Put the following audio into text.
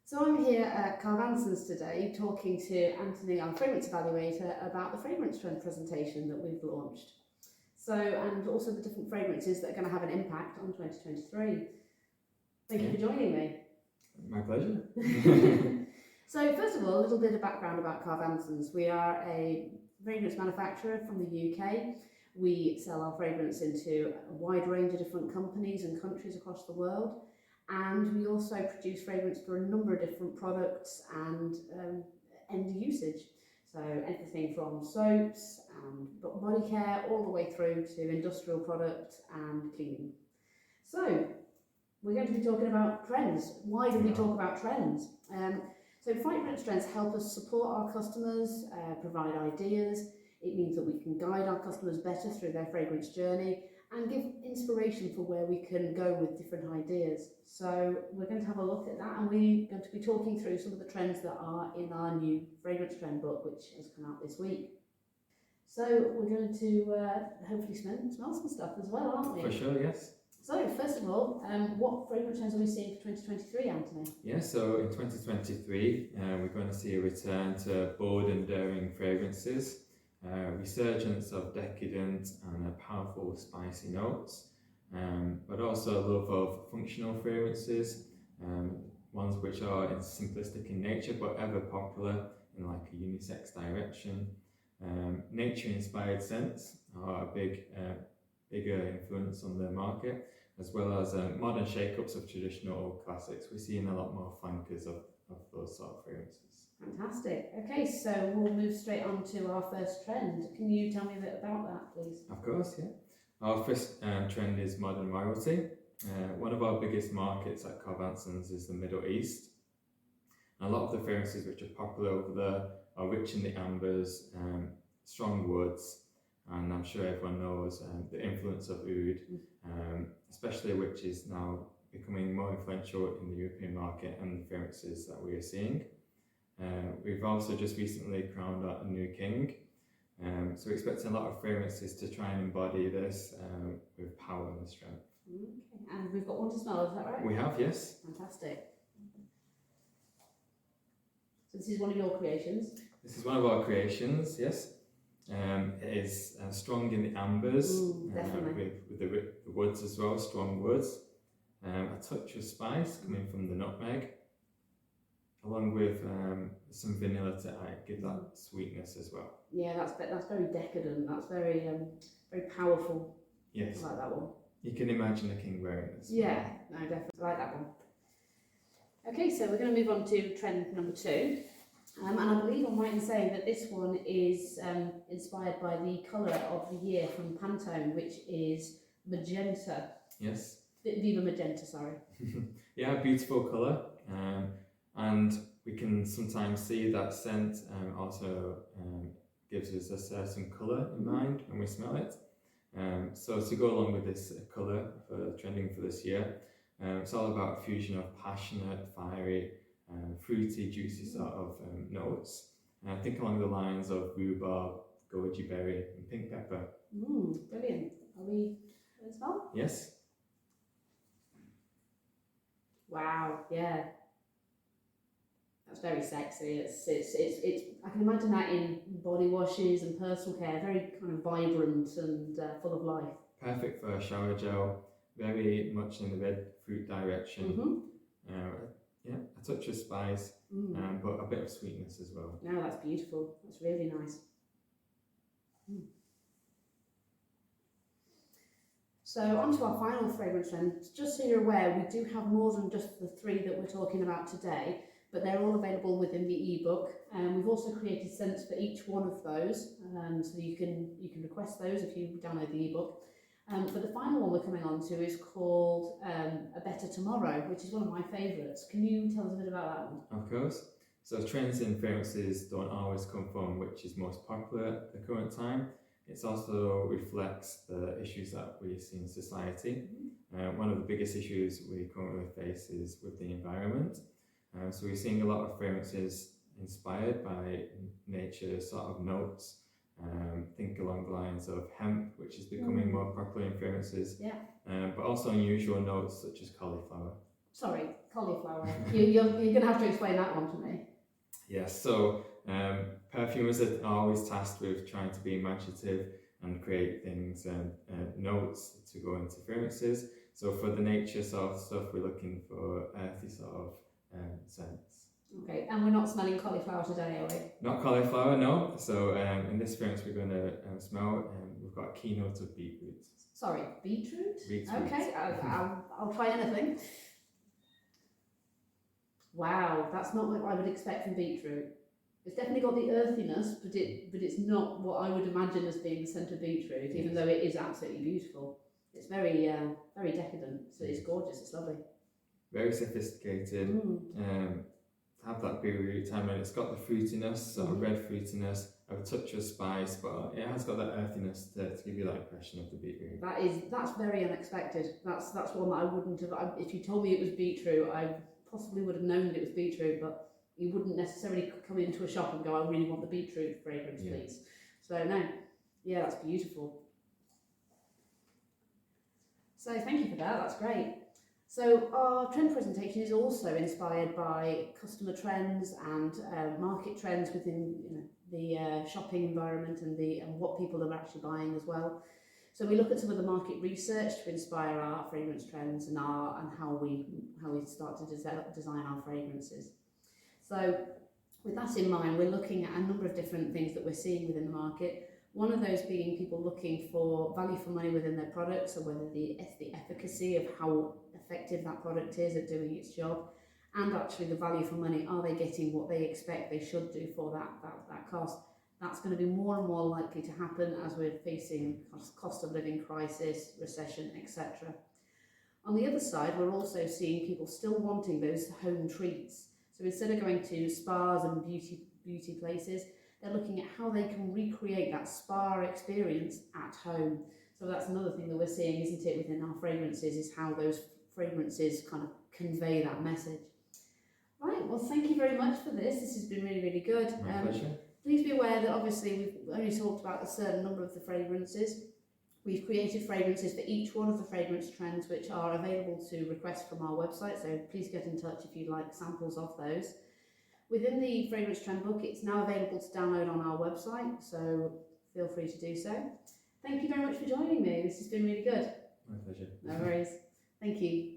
So I'm here at Carvanson's today talking to Anthony, our fragrance evaluator, about the fragrance trend presentation that we've launched. And also the different fragrances that are going to have an impact on 2023. Thank you for joining me. My pleasure. So first of all, a little bit of background about Carvanson's. We are a fragrance manufacturer from the UK. We sell our fragrance into a wide range of different companies and countries across the world. And we also produce fragrance for a number of different products and end usage. So everything from soaps and body care all the way through to industrial products and cleaning. So we're going to be talking about trends. Why do we talk about trends? So fragrance trends help us support our customers, provide ideas. It means that we can guide our customers better through their fragrance journey and give inspiration for where we can go with different ideas. So we're going to have a look at that, and we're going to be talking through some of the trends that are in our new fragrance trend book, which has come out this week. So we're going to hopefully smell some stuff as well, aren't we? For sure, yes. So first of all, what fragrance trends are we seeing for 2023, Anthony? Yeah, so in 2023, we're going to see a return to bold and daring fragrances. Resurgence of decadent and powerful spicy notes, but also a love of functional fragrances, ones which are simplistic in nature but ever popular in like a unisex direction. Nature-inspired scents are a bigger influence on the market, as well as modern shake-ups of traditional classics. We're seeing a lot more flankers of those sort of fragrances. Fantastic. Okay, so we'll move straight on to our first trend. Can you tell me a bit about that, please? Of course, yeah. Our first trend is modern royalty. One of our biggest markets at Carvanson's is the Middle East. And a lot of the fragrances which are popular over there are rich in the ambers, strong woods, and I'm sure everyone knows the influence of oud, especially which is now becoming more influential in the European market and the fragrances that we are seeing. We've also just recently crowned a new king, so we're expecting a lot of fragrances to try and embody this with power and strength. Okay, and we've got one to smell, is that right? We have, yes. Fantastic. So this is one of your creations? This is one of our creations, yes. It is strong in the ambers, with the woods as well, strong woods. A touch of spice coming from the nutmeg, along with some vanilla to give that sweetness as well. Yeah, that's very decadent. That's very very powerful. Yes. I like that one. You can imagine a king wearing this. Yeah, no, definitely like that one. Okay, so we're going to move on to trend number 2. And I believe I'm right in saying that this one is inspired by the colour of the year from Pantone, which is magenta. Yes. Viva Magenta, sorry. Yeah, beautiful colour. And we can sometimes see that scent also gives us a certain colour in mind when we smell it. So to go along with this colour for trending for this year, it's all about a fusion of passionate, fiery, fruity, juicy sort of notes. Think along the lines of rhubarb, goji berry and pink pepper. Brilliant. Are we going to smell? Yes. Wow, yeah. That's very sexy. It's I can imagine that in body washes and personal care, very kind of vibrant and full of life. Perfect for a shower gel, very much in the red fruit direction. Yeah, a touch of spice, but a bit of sweetness as well. No, that's beautiful. That's really nice. So on to our final fragrance trend. Just so you're aware, we do have more than just the 3 that we're talking about today, but they're all available within the ebook. We've also created scents for each one of those, so you can request those if you download the ebook. But the final one we're coming on to is called A Better Tomorrow, which is one of my favourites. Can you tell us a bit about that one? Of course. So trends in fragrances don't always come from which is most popular at the current time. It also reflects the issues that we see in society. One of the biggest issues we currently face is with the environment. So we're seeing a lot of fragrances inspired by nature sort of notes. Think along the lines of hemp, which is becoming more popular in fragrances, but also unusual notes such as cauliflower. Sorry, cauliflower. You're going to have to explain that one to me. Yes, so perfumers are always tasked with trying to be imaginative and create things and notes to go into fragrances. So for the nature sort of stuff, we're looking for earthy sort of scents. Okay, and we're not smelling cauliflower today, are we? Not cauliflower, no. So in this fragrance we're going to smell, we've got a keynote of beetroot. Sorry, beetroot? Beetroot. Okay, I'll try anything. Wow, that's not what I would expect from beetroot. It's definitely got the earthiness, but it's not what I would imagine as being the scent of beetroot, even though it is absolutely beautiful. It's very very decadent, so it's gorgeous, it's lovely. Very sophisticated. Have that beetroot time, and it's got the fruitiness, sort of red fruitiness, a touch of spice, but it has got that earthiness to give you that impression of the beetroot. That's very unexpected. That's one that I wouldn't have. If you told me it was beetroot, I possibly would have known that it was beetroot, but you wouldn't necessarily come into a shop and go, I really want the beetroot fragrance, please. So no, yeah, that's beautiful. So thank you for that. That's great. So our trend presentation is also inspired by customer trends and market trends within the shopping environment and what people are actually buying as well. So we look at some of the market research to inspire our fragrance trends and how we start to design our fragrances. So with that in mind, we're looking at a number of different things that we're seeing within the market. One of those being people looking for value for money within their products, or whether the efficacy of how effective that product is at doing its job, and actually the value for money, are they getting what they expect they should do for that cost? That's going to be more and more likely to happen as we're facing cost of living crisis, recession, etc. On the other side, we're also seeing people still wanting those home treats. So instead of going to spas and beauty places, they're looking at how they can recreate that spa experience at home. So that's another thing that we're seeing, isn't it, within our fragrances, is how those fragrances kind of convey that message. Right, well, thank you very much for this. This has been really, really good. My pleasure. Please be aware that obviously we've only talked about a certain number of the fragrances. We've created fragrances for each one of the fragrance trends, which are available to request from our website, so please get in touch if you'd like samples of those. Within the fragrance trend book, it's now available to download on our website, so feel free to do so. Thank you very much for joining me. This has been really good. My pleasure. No worries. Thank you.